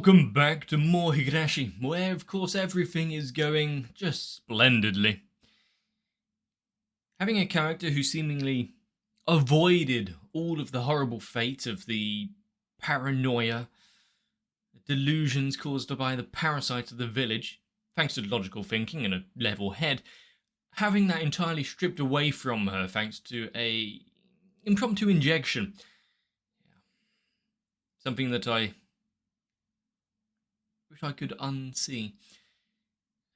welcome back to more Higurashi, where of course everything is going just splendidly. Having a character who seemingly avoided all of the horrible fate of the paranoia, the delusions caused by the parasites of the village, thanks to logical thinking and a level head, having that entirely stripped away from her thanks to a impromptu injection. Something that I wish I could unsee.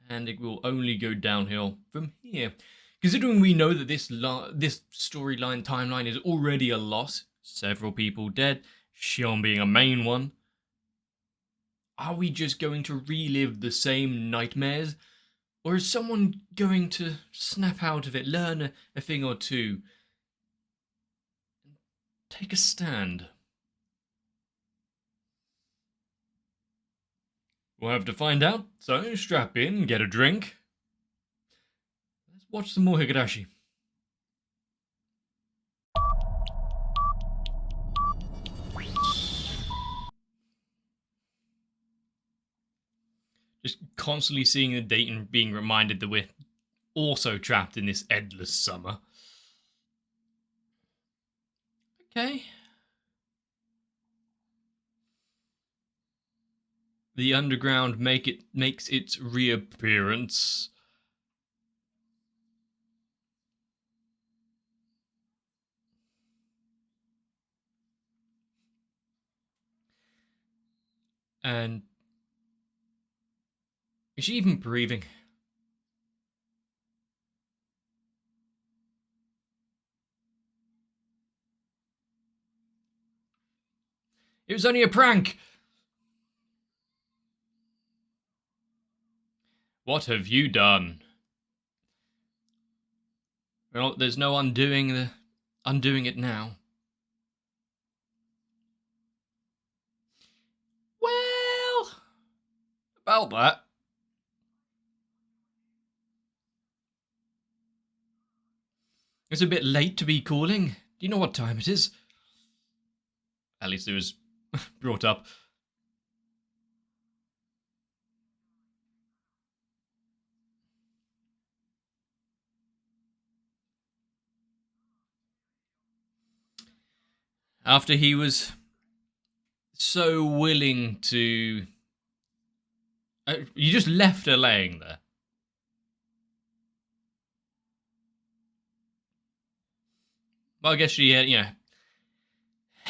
And it will only go downhill from here. Considering we know that this storyline timeline is already a loss, several people dead, Shion being a main one, are we just going to relive the same nightmares? Or is someone going to snap out of it, learn a thing or two, and take a stand? We'll have to find out, so strap in, get a drink. Let's watch some more Higurashi. Just constantly seeing the date and being reminded that we're also trapped in this endless summer. Okay. The underground makes its reappearance. And is she even breathing? It was only a prank! What have you done? Well, there's no undoing it now. Well, about that. It's a bit late to be calling. Do you know what time it is? At least it was brought up. After he was so willing to... you just left her laying there. Well, I guess she,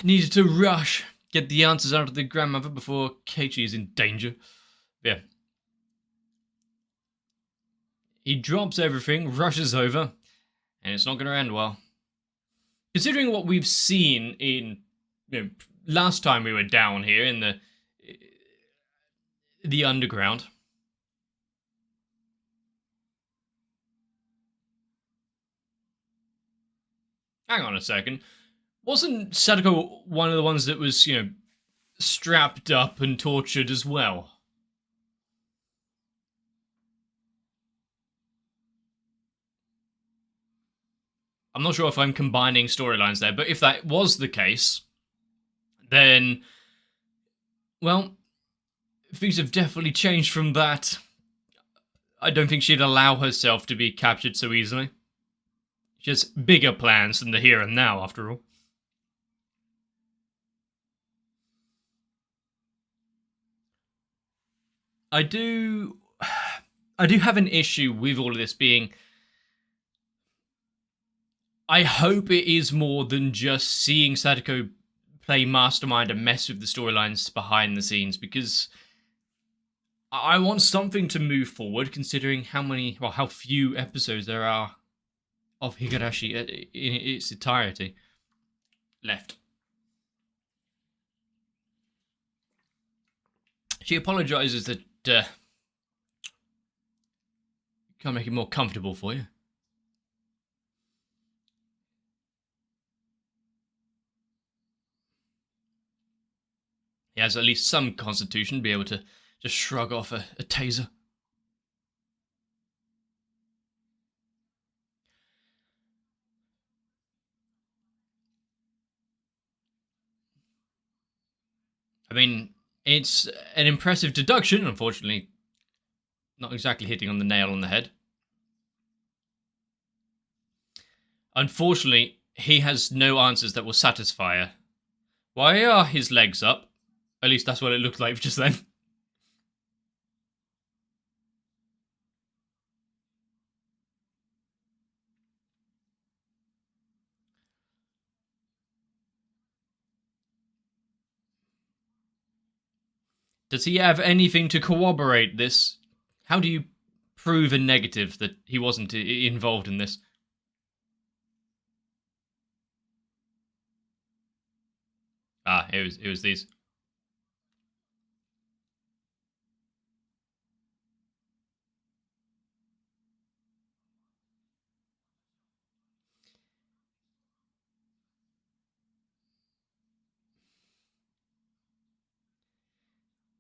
needed to rush, get the answers out of the grandmother before Keiichi is in danger. Yeah. He drops everything, rushes over, and it's not going to end well. Considering what we've seen in, last time we were down here in the underground. Hang on a second. Wasn't Sadako one of the ones that was, strapped up and tortured as well? I'm not sure if I'm combining storylines there, but if that was the case, then, well, things have definitely changed from that. I don't think she'd allow herself to be captured so easily. She has bigger plans than the here and now, after all. I do have an issue with all of this being... I hope it is more than just seeing Sadako play mastermind and mess with the storylines behind the scenes, because I want something to move forward, considering how few episodes there are of Higurashi in its entirety left. She apologizes that can't make it more comfortable for you. He has at least some constitution to be able to just shrug off a taser. I mean, It's an impressive deduction, unfortunately. Not exactly hitting on the nail on the head. Unfortunately, he has no answers that will satisfy her. Why are his legs up? At least that's what it looked like just then. Does he have anything to corroborate this? How do you prove a negative that he wasn't involved in this? Ah, it was these.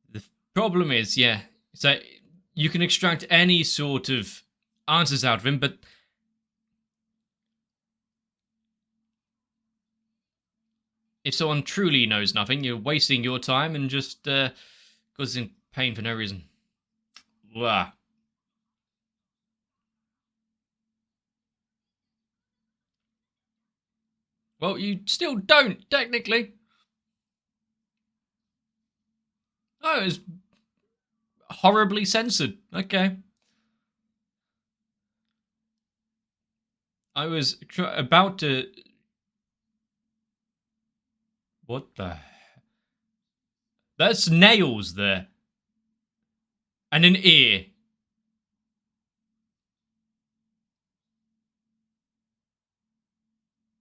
The problem is, yeah, so you can extract any sort of answers out of him, but if someone truly knows nothing, you're wasting your time and just causing pain for no reason. Blah. Well, you still don't, technically. Oh, it was horribly censored. Okay. I was about to. What the? That's nails there. And an ear.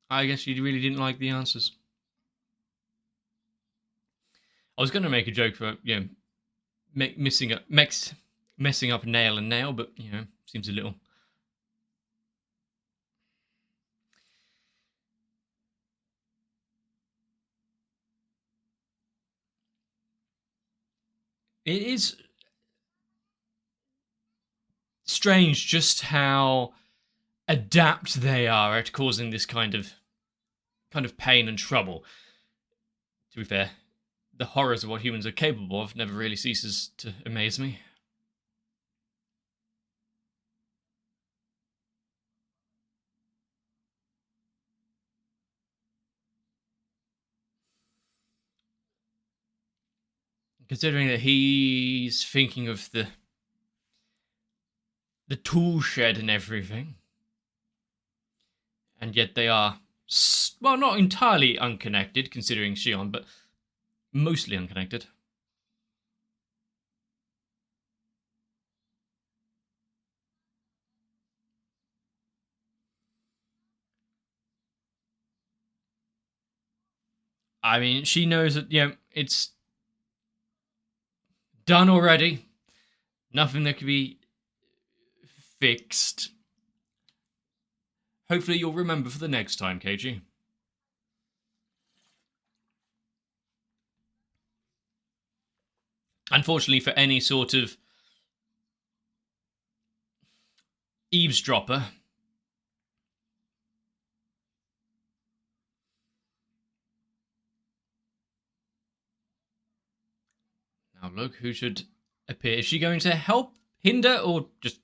I guess you really didn't like the answers. I was going to make a joke for, messing up nail and nail, but, seems a little. It is strange just how adept they are at causing this kind of pain and trouble. To be fair, the horrors of what humans are capable of never really ceases to amaze me. Considering that he's thinking of the tool shed and everything, and yet they are, well, not entirely unconnected, considering Shion, but mostly unconnected. I mean, she knows that, it's done already. Nothing that can be fixed. Hopefully you'll remember for the next time, KG. Unfortunately, for any sort of eavesdropper, now look who should appear. Is she going to help, hinder, or just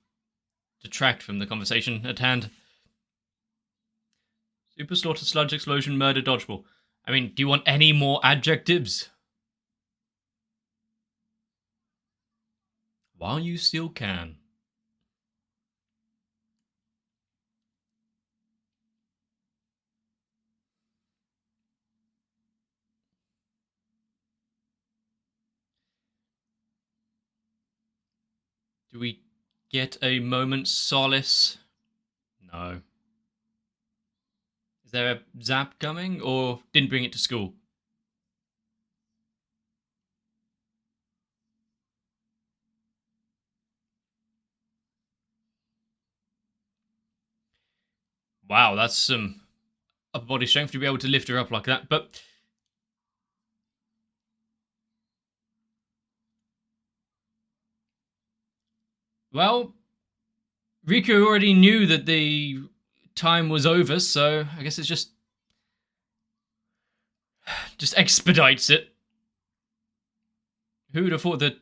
detract from the conversation at hand? Super slaughter, sludge explosion, murder, dodgeball. I mean, do you want any more adjectives? While you still can. Do we get a moment's solace? No. Is there a zap coming, or didn't bring it to school? Wow, that's some upper body strength to be able to lift her up like that, but well, Riku already knew that the time was over, so I guess it's just expedites it. Who would have thought that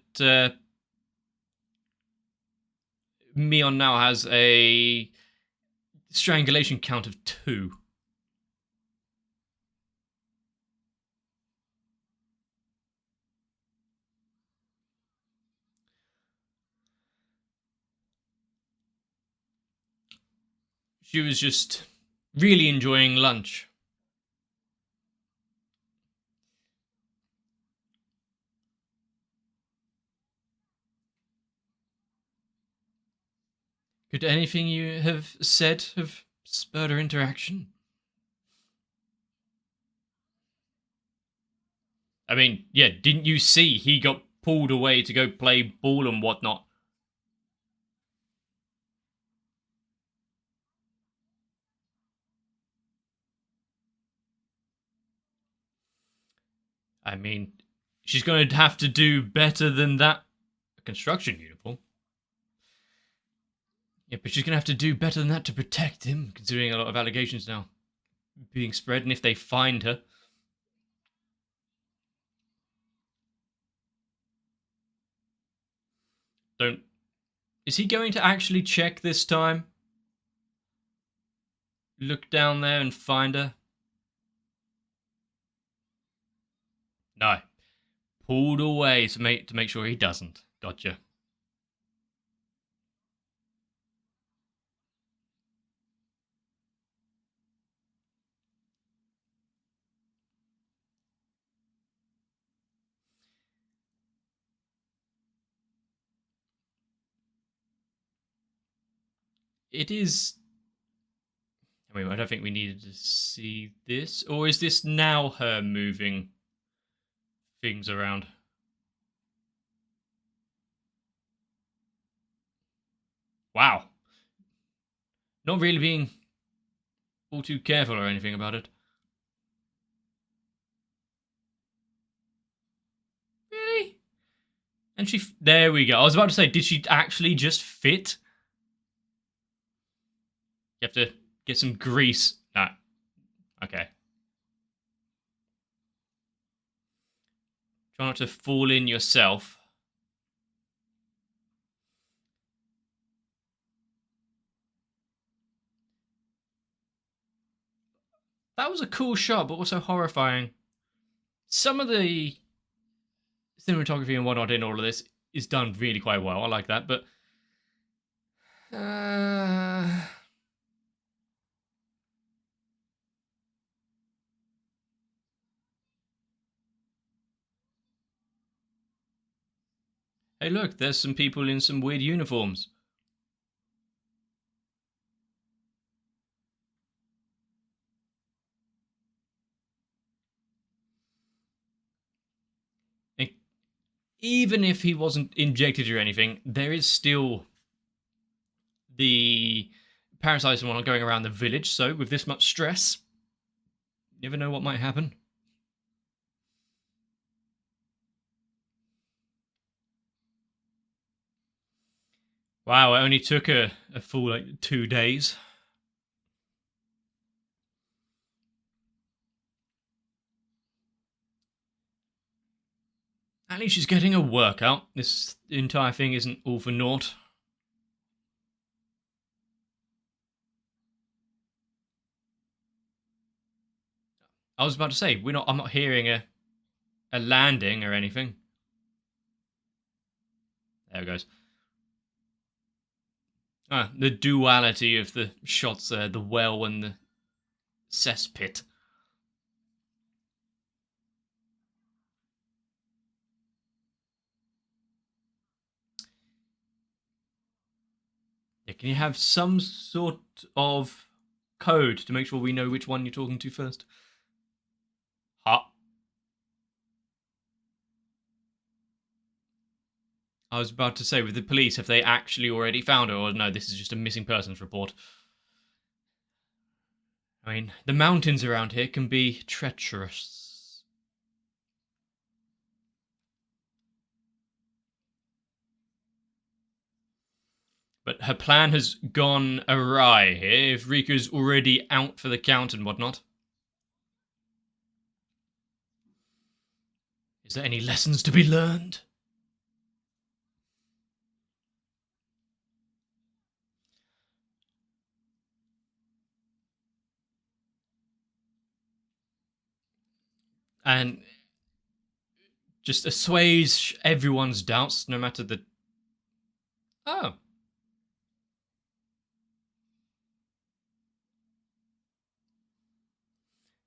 Mion now has a strangulation count of 2? She was just really enjoying lunch. Could anything you have said have spurred her interaction? I mean, yeah, didn't you see he got pulled away to go play ball and whatnot? I mean, she's going to have to do better than that. A construction uniform? Yeah, but she's going to have to do better than that to protect him, considering a lot of allegations now being spread, and if they find her. Don't. Is he going to actually check this time? Look down there and find her? No. Pulled away to make sure he doesn't. Gotcha. It is. I mean, I don't think we needed to see this. Or is this now her moving things around? Wow. Not really being all too careful or anything about it. Really? And she. There we go. I was about to say, did she actually just fit? You have to get some grease. Nah. Okay. Try not to fall in yourself. That was a cool shot, but also horrifying. Some of the cinematography and whatnot in all of this is done really quite well. I like that, but hey, look, there's some people in some weird uniforms. Even if he wasn't injected or anything, there is still the parasites and whatnot going around the village. So with this much stress, you never know what might happen. Wow, it only took a full 2 days. At least she's getting a workout. This entire thing isn't all for naught. I was about to say, I'm not hearing a landing or anything. There it goes. The duality of the shots there, the well and the cesspit. Yeah, can you have some sort of code to make sure we know which one you're talking to first? Ha. I was about to say, with the police, have they actually already found her, or no, this is just a missing persons report? I mean, the mountains around here can be treacherous. But her plan has gone awry here if Rika's already out for the count and whatnot. Is there any lessons to be learned? and just assuage everyone's doubts, no matter the. Oh.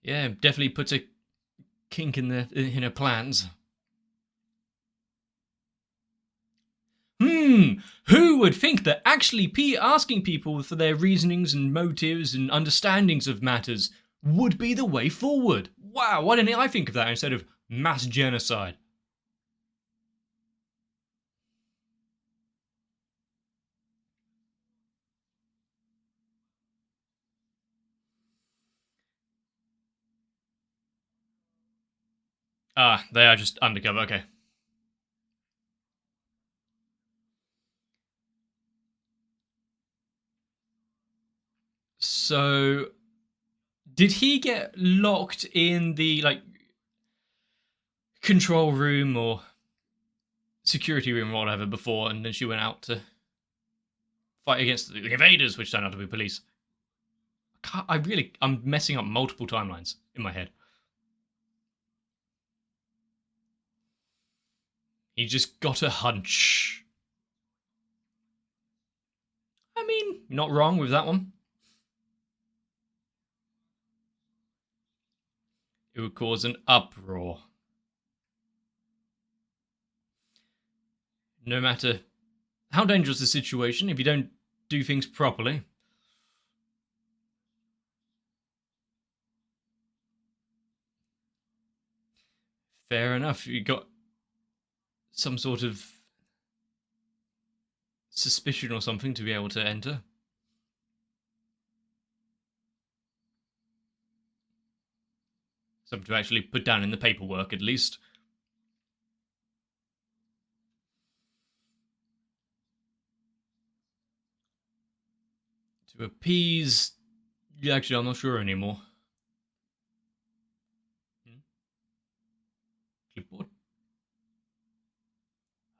Yeah, definitely puts a kink in her plans. Who would think that actually asking people for their reasonings and motives and understandings of matters would be the way forward? Wow, why didn't I think of that instead of mass genocide? Ah, they are just undercover, okay. So, did he get locked in the, like, control room or security room or whatever before, and then she went out to fight against the invaders, which turned out to be police? I'm messing up multiple timelines in my head. He just got a hunch. I mean, not wrong with that one. It would cause an uproar. No matter how dangerous the situation, if you don't do things properly. Fair enough. You got some sort of suspicion or something to be able to enter. Something to actually put down in the paperwork, at least. To appease. Actually, I'm not sure anymore. Clipboard.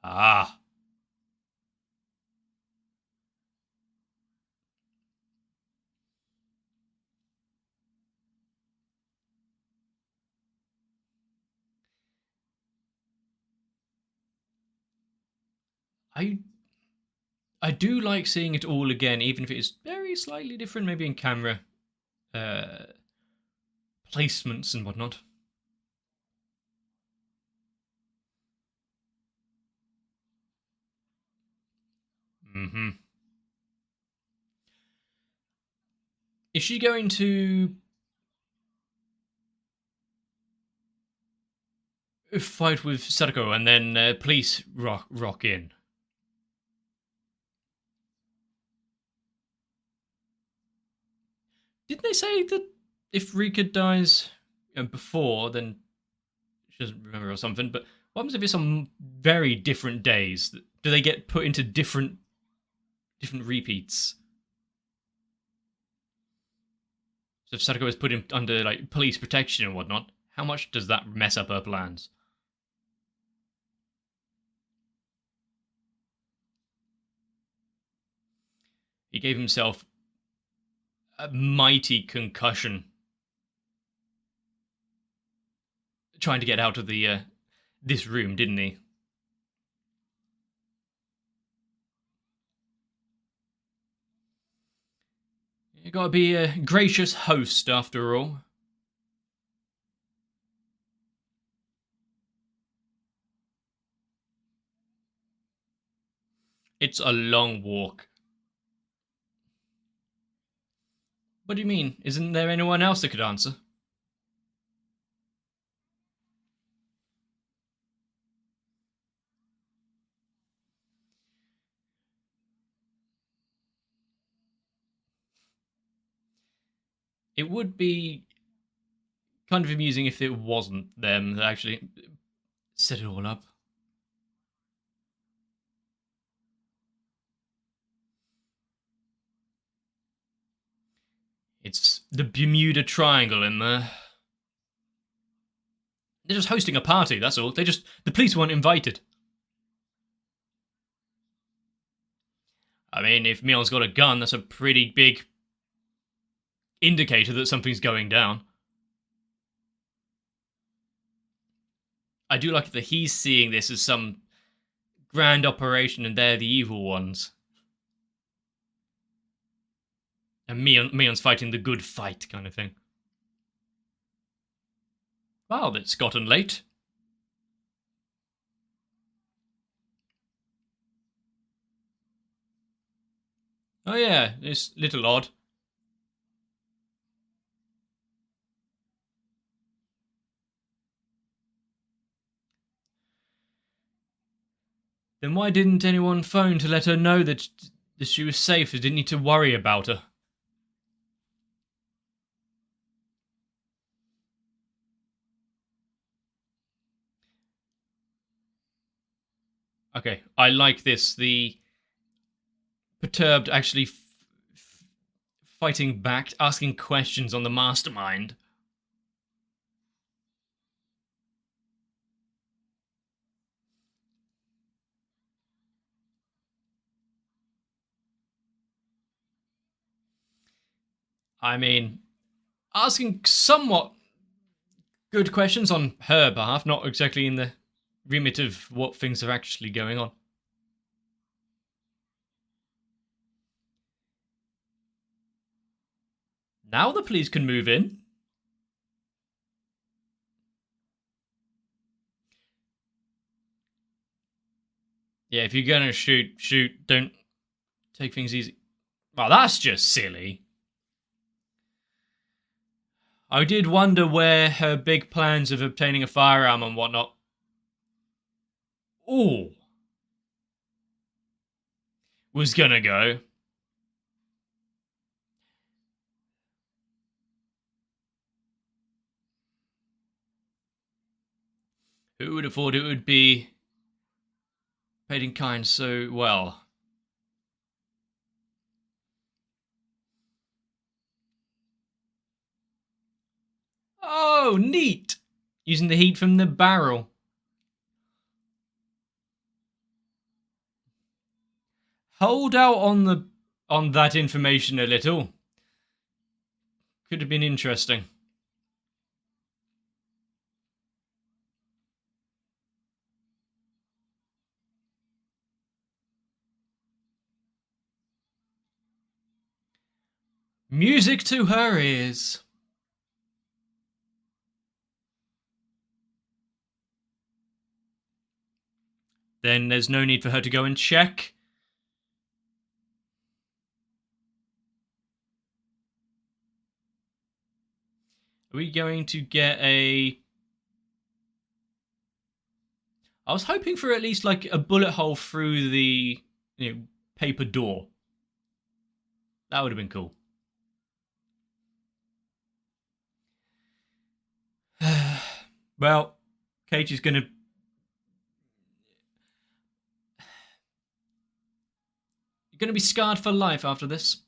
Ah. I I do like seeing it all again, even if it is very slightly different, maybe in camera uh, placements and whatnot. Mm-hmm. Is she going to fight with Sadako and then police rock in? Didn't they say that if Rika dies before, then she doesn't remember or something? But what happens if it's on very different days? Do they get put into different repeats? So if Sadako is put in under like police protection and whatnot, how much does that mess up her plans? He gave himself a mighty concussion trying to get out of the this room, didn't he? You gotta be a gracious host after all. It's a long walk. What do you mean? Isn't there anyone else that could answer? It would be kind of amusing if it wasn't them that actually set it all up. It's the Bermuda Triangle in there. They're just hosting a party, that's all. The police weren't invited. I mean, if Mion's got a gun, that's a pretty big indicator that something's going down. I do like that he's seeing this as some grand operation and they're the evil ones. And Mion's fighting the good fight kind of thing. Wow, that's gotten late. Oh yeah, it's a little odd. Then why didn't anyone phone to let her know that she was safe and didn't need to worry about her? Okay, I like this. The perturbed actually fighting back, asking questions on the mastermind. I mean, asking somewhat good questions on her behalf, not exactly in the remit of what things are actually going on. Now the police can move in. Yeah, if you're gonna shoot. Don't take things easy. Well, that's just silly. I did wonder where her big plans of obtaining a firearm and whatnot. Ooh. Was gonna go. Who would have thought it would be paid in kind so well? Oh, neat! Using the heat from the barrel. Hold out on that information a little. Could have been interesting. Music to her ears. Then there's no need for her to go and check. Are we going to get a... I was hoping for at least like a bullet hole through the paper door. That would have been cool. Well, Cage is going to... You're going to be scarred for life after this.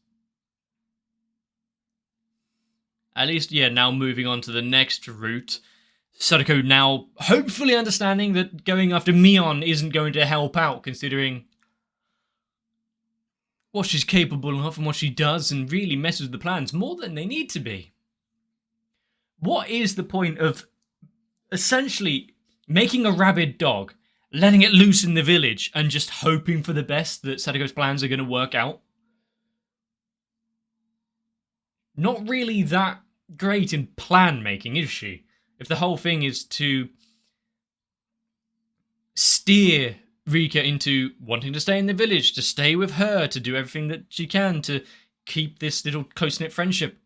At least, yeah, now moving on to the next route. Sadako now hopefully understanding that going after Mion isn't going to help out, considering what she's capable of and what she does, and really messes with the plans more than they need to be. What is the point of essentially making a rabid dog, letting it loose in the village, and just hoping for the best that Sadako's plans are going to work out? Not really that great in plan making, is she? If the whole thing is to steer Rika into wanting to stay in the village, to stay with her, to do everything that she can to keep this little close-knit friendship.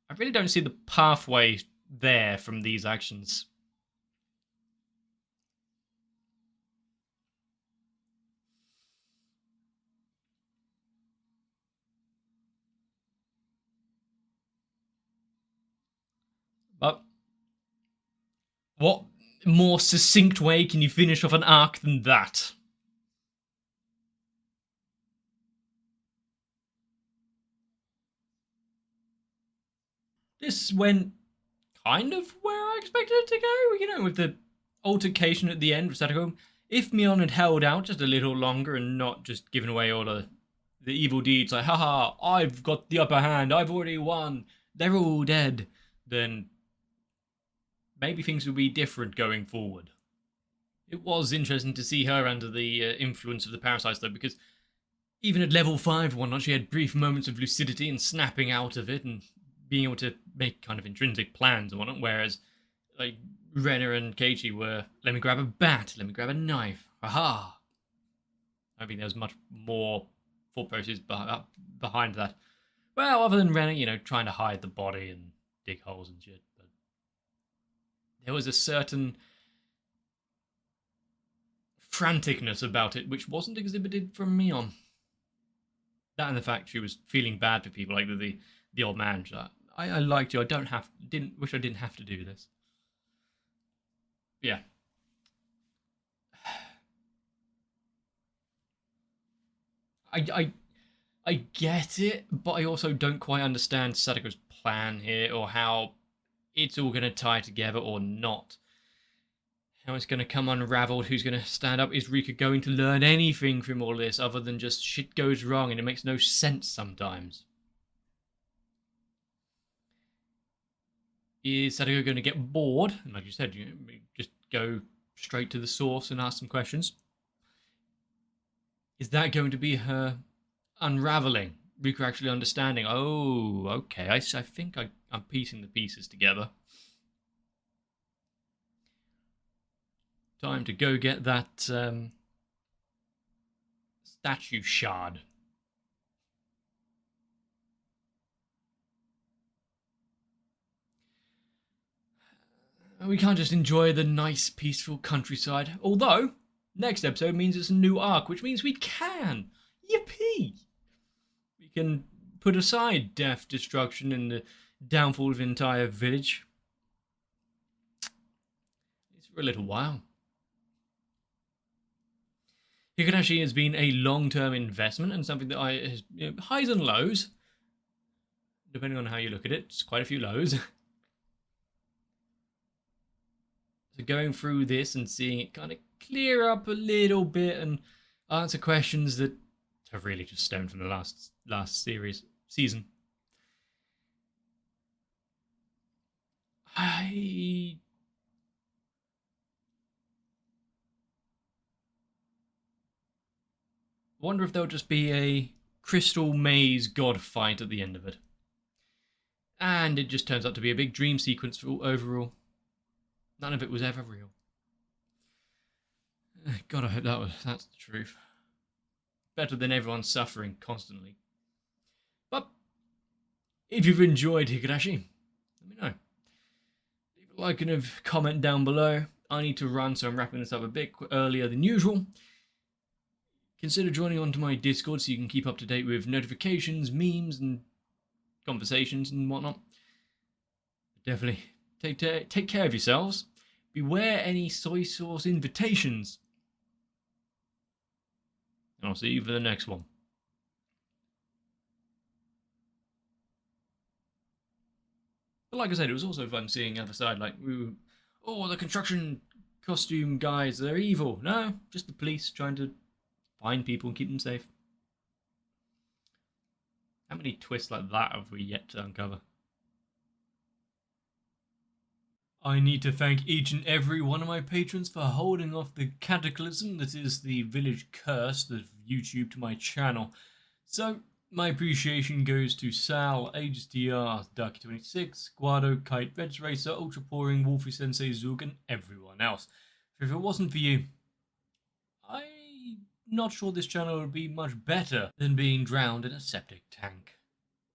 I really don't see the pathway there from these actions. But what more succinct way can you finish off an arc than that? This went kind of where I expected it to go, with the altercation at the end with Sadako. If Mion had held out just a little longer and not just given away all the evil deeds, like, haha, I've got the upper hand, I've already won, they're all dead, then maybe things will be different going forward. It was interesting to see her under the influence of the parasites, though, because even at level 5 or whatnot, she had brief moments of lucidity and snapping out of it and being able to make kind of intrinsic plans and whatnot, whereas, like, Renna and Keiichi were, let me grab a bat, let me grab a knife, aha! I think there was much more thought process behind that. Well, other than Renna, trying to hide the body and dig holes and shit, but there was a certain franticness about it which wasn't exhibited from Mion. That and the fact she was feeling bad for people, like the old man. I liked you. Wish I didn't have to do this. Yeah. I get it, but I also don't quite understand Sadako's plan here, or how it's all going to tie together or not. How it's going to come unraveled, who's going to stand up. Is Rika going to learn anything from all this other than just shit goes wrong and it makes no sense sometimes? Is Sadako going to get bored? And like you said, just go straight to the source and ask some questions. Is that going to be her unraveling? Rika actually understanding, oh, okay, I think I'm piecing the pieces together. Time to go get that statue shard. We can't just enjoy the nice, peaceful countryside. Although, next episode means it's a new arc, which means we can. Yippee! We can put aside death, destruction, and the downfall of the entire village. It's for a little while. Higurashi has been a long-term investment and something that highs and lows, depending on how you look at it. It's quite a few lows. So going through this and seeing it kind of clear up a little bit and answer questions that have really just stemmed from the last season. I wonder if there'll just be a crystal maze god fight at the end of it. And it just turns out to be a big dream sequence for overall. None of it was ever real. God, I hope that's the truth. Better than everyone suffering constantly. But if you've enjoyed Higurashi, let me know. Leave a like and a comment down below. I need to run, so I'm wrapping this up a bit earlier than usual. Consider joining onto my Discord so you can keep up to date with notifications, memes, and conversations and whatnot. Definitely take care of yourselves. Beware any soy sauce invitations. And I'll see you for the next one. But like I said, it was also fun seeing the other side. Like, the construction costume guys, they're evil. No, just the police trying to find people and keep them safe. How many twists like that have we yet to uncover? I need to thank each and every one of my patrons for holding off the cataclysm that is the village curse of YouTube to my channel. So, my appreciation goes to Sal, HDR, Darky26, Guado, Kite, Reds Racer, Ultra Pouring, Wolfie Sensei, Zug, and everyone else. For if it wasn't for you, I'm not sure this channel would be much better than being drowned in a septic tank.